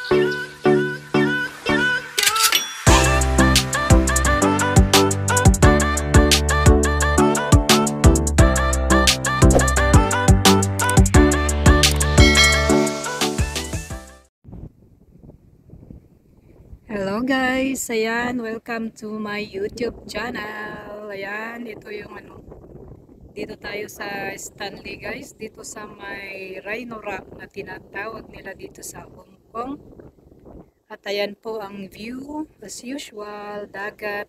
Hello guys, ayan, welcome to my YouTube channel. Ayan, ito yung dito tayo sa Stanley guys, dito sa may Rhino Rock na tinatawag nila dito sa Hong Kong. At ayan po ang view, as usual, dagat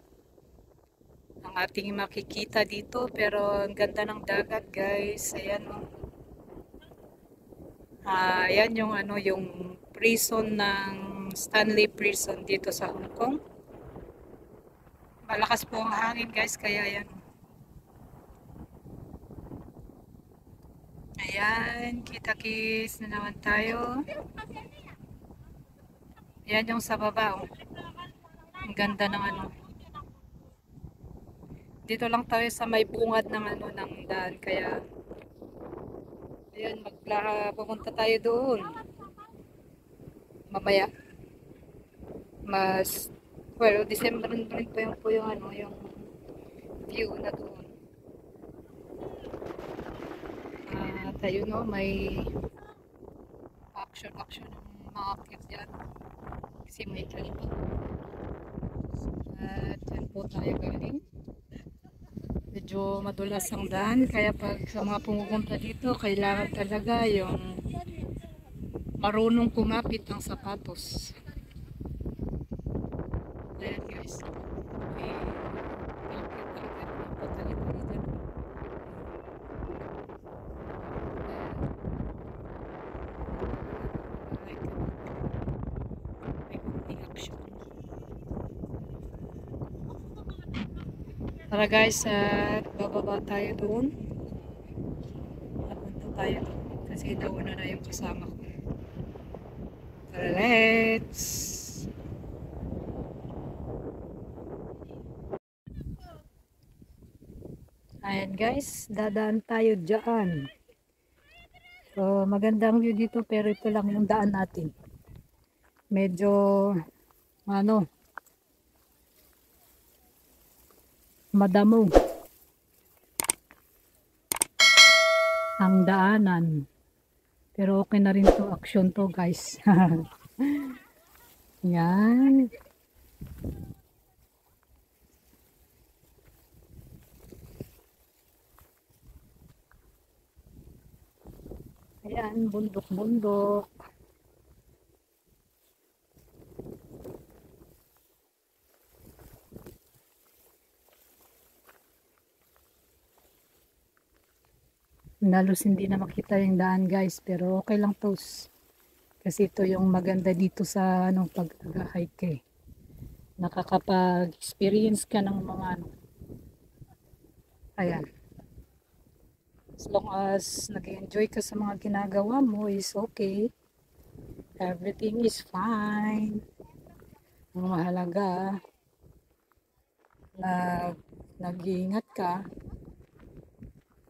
ang ating makikita dito, pero ang ganda ng dagat guys. Ayan oh. Ayan yung yung prison ng Stanley Prison dito sa Hong Kong. Malakas po ang hangin guys, kaya yan. Ayan, kita-kis na naman tayo. Ayan yung sa baba oh. Ang ganda ng Dito lang tayo sa may bungad ng ng daan, kaya ayan, pupunta tayo doon. Mamaya. Well, December rin po yung yung view na doon. Tayo no, may action ng mga kids dyan. Kasi may kalipag. At yan po tayo galing. Medyo madulas ang daan, kaya pag sa mga pumupunta dito, kailangan talaga yung marunong kumapit ng sapatos. Ayan guys. Okay. Tara guys, bababa tayo doon. Papunta tayo doon kasi nauna na yung kasama ko. Tara, let's! Ayan guys, dadaan tayo dyan. So, magandang view dito, pero ito lang yung daan natin. Medyo, madamo ang daanan, pero okay na rin to, action to guys. Yan, ayan, bundok nalos hindi na makita yung daan guys, pero okay lang to kasi ito yung maganda dito sa pag-hike nakakapag-experience ka ng mga ayan, as long as nag-enjoy ka sa mga ginagawa mo is okay, everything is fine. Ang mahalaga na nag-iingat ka.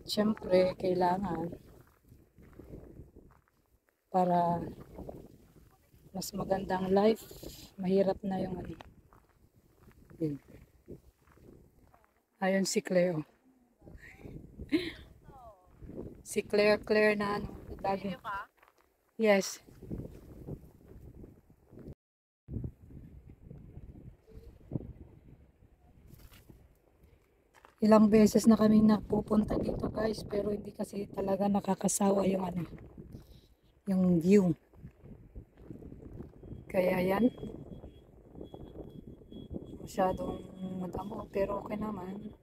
Siyempre, kailangan para mas magandang life, mahirap na yung ayun si Cleo. Si Claire na lagi. Yes. Ilang beses na kaming napupunta dito guys, pero hindi kasi talaga nakakasawa yung yung view. Kaya yan, masyadong madamo, pero okay naman,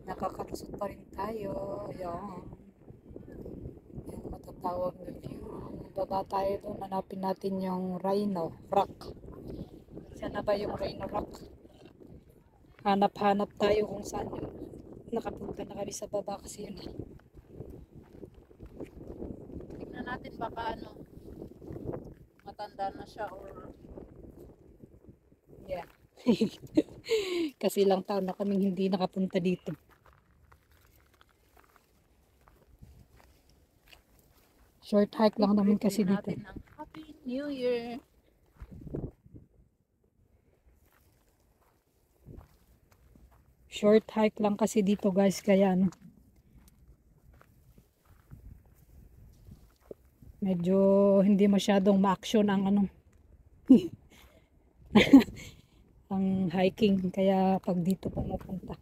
nakakalusot pa rin tayo. Yung matatawag na view. Baba tayo doon, hanapin natin yung Rhino Rock. Saan na ba yung Rhino Rock? Hanap-hanap tayo kung saan yun. Nakapunta na kami sa baba kasi yun. Tignan natin baka matanda na siya or yeah. Kasi ilang taon na kaming hindi nakapunta dito. Short hike lang naman kasi dito. Happy New Year. Short hike lang kasi dito guys, kaya ano, medyo hindi masyadong ma-action ang ano, ang hiking, kaya pag dito pumupunta.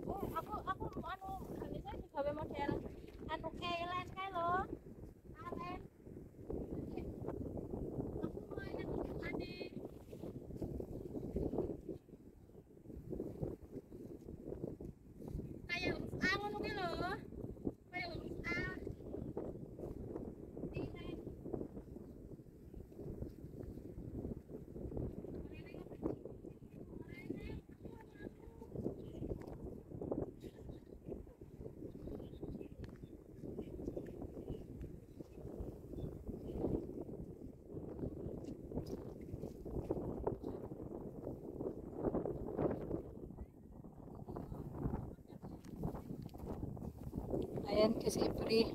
Oh, ako ano, minsan sabi mo siya ano kailan kayo? Alan. Ako ano ani. Kayo, ano kilo? Kayo, ah. Ayan kasi every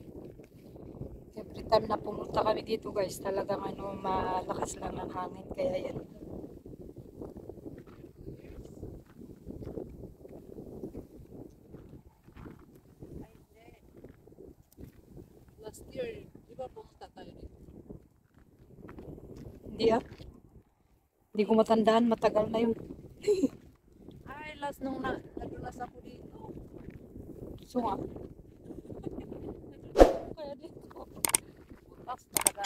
time na pumunta kami dito guys, talagang ano, malakas lang ang hangin, kaya yan. Last year, di ba pumunta tayo dito? Hindi ah, hindi ko matandaan, matagal na yun. Ay, last nung nadulas ako dito. So nga, Kaya dito. Butas talaga.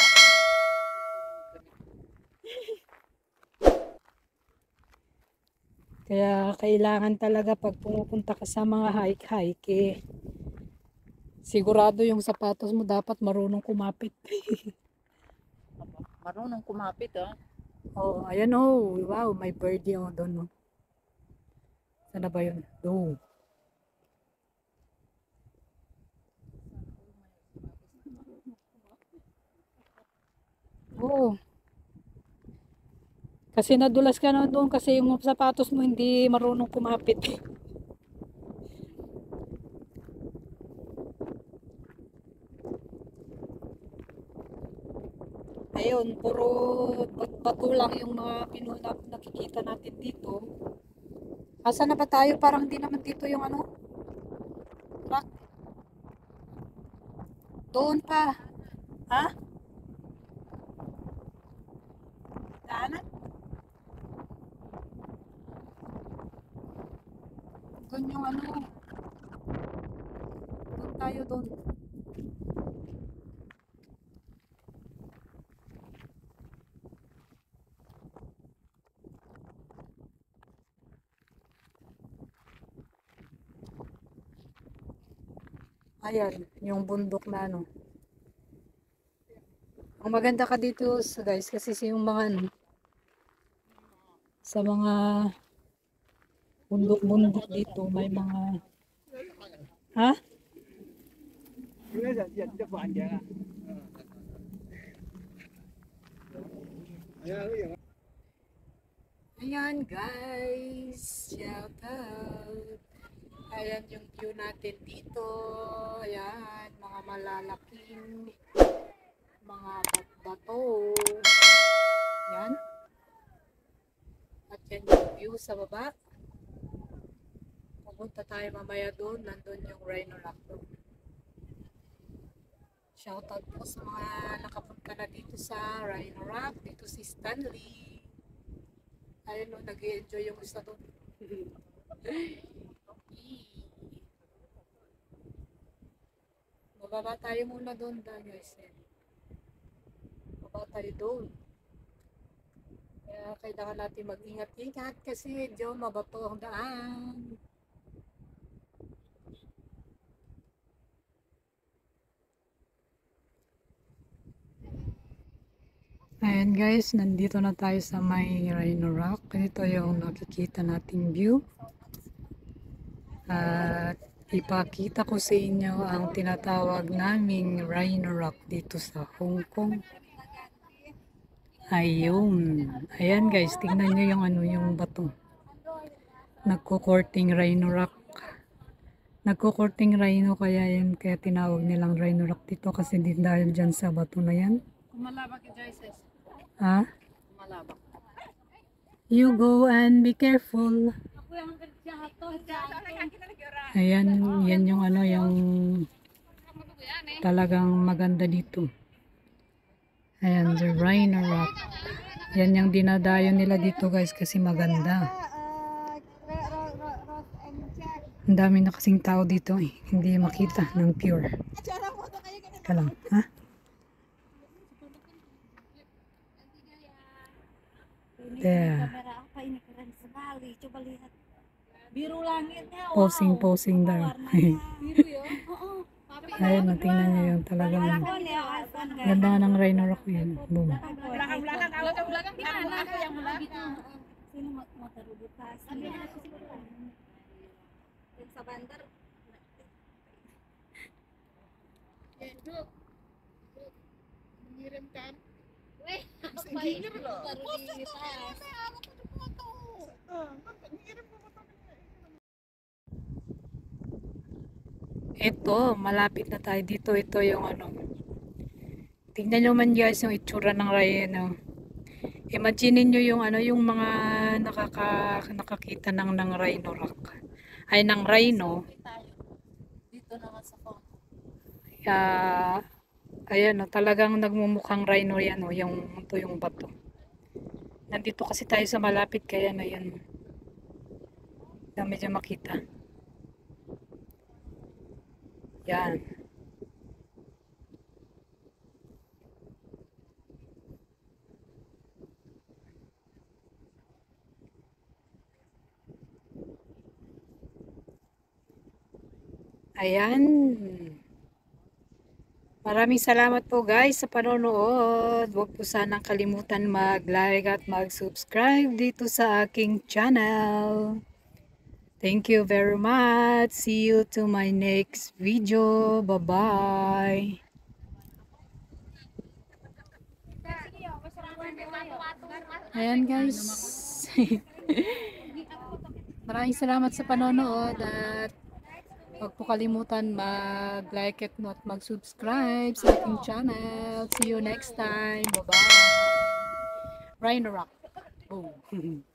kaya kailangan talaga pag pumupunta ka sa mga hike-hike, eh, sigurado yung sapatos mo dapat marunong kumapit. Marunong kumapit ah. Oh, ayan oh, wow, may birdie oh doon oh. Sana ba yun? Oh. Oh. Kasi nadulas ka na doon kasi yung sapatos mo hindi marunong kumapit. Ayun, puro bato lang yung mga pinunap nakikita natin dito. Asa na ba tayo? Parang di naman dito yung ano, rock. Doon pa. Ha? Daanan? Doon yung ano. Doon tayo doon. Ayan, yung bundok na ano. Ang maganda ka dito guys kasi yung mga ano, sa mga bundok-bundok dito may mga, ha? Ayan guys, shout out. Ayan yung view natin dito. Ayan, mga malalaking mga bato. Ayan. At yan yung view sa baba. Pupunta tayo mamaya doon. Nandun yung Rhino Rock doon. Shoutout po sa mga nakapunta na dito sa Rhino Rock. Dito si Stanley. Ayun o, nag-i-enjoy yung isa doon. Bababa tayo muna doon guys. Bababa tayo doon. Kaya kailangan natin mag-ingat-ingat kasi medyo mabato ang daan. Ayan guys, nandito na tayo sa may Rhino Rock. Ito yung nakikita nating view. At ipakita ko sa inyo ang tinatawag naming Rhino Rock dito sa Hong Kong. Ayun. Ayan guys, tingnan nyo yung yung bato. Nagko-courting Rhino Rock. Nagko-courting rhino kaya yan, kaya tinawag nilang Rhino Rock dito kasi dahil dyan sa bato na yan. Kumalabak yung Joyces. Ha? Kumalabak. You go and be careful. Ayan, yan yung yung talagang maganda dito. Ayan, the Rhino Rock. Yan yung dinadayo nila dito guys kasi maganda. Ang dami na kasing tao dito eh. Hindi makita ng pure. Ka lang, ha? There. Posing daw. Ayun, tingnan nyo yung talagang ganda ng Rhino Rock yan. Boom. Sa bandar. Mengirim kan? Weh, apa ini? Taruh di tas. Ito, malapit na tayo dito. Ito yung tingnan nyo man guys yung itsura ng rhino. Imagine nyo yung yung mga nakakita ng Rhino Rock. Ay, ng rhino. Dito naman sa phone. Ayan talagang nagmumukhang rhino yan yung bato. Nandito kasi tayo sa malapit kaya na yan. Medyo makita. Yan. Ayan. Maraming salamat po guys sa panonood. Huwag po sanang kalimutan mag-like at mag-subscribe dito sa aking channel. Thank you very much. See you to my next video. Bye-bye. Ayan guys. Maraming salamat sa panonood at huwag po kalimutan mag-like at mag-subscribe sa aking channel. See you next time. Bye-bye. Rhino Rock. Boom.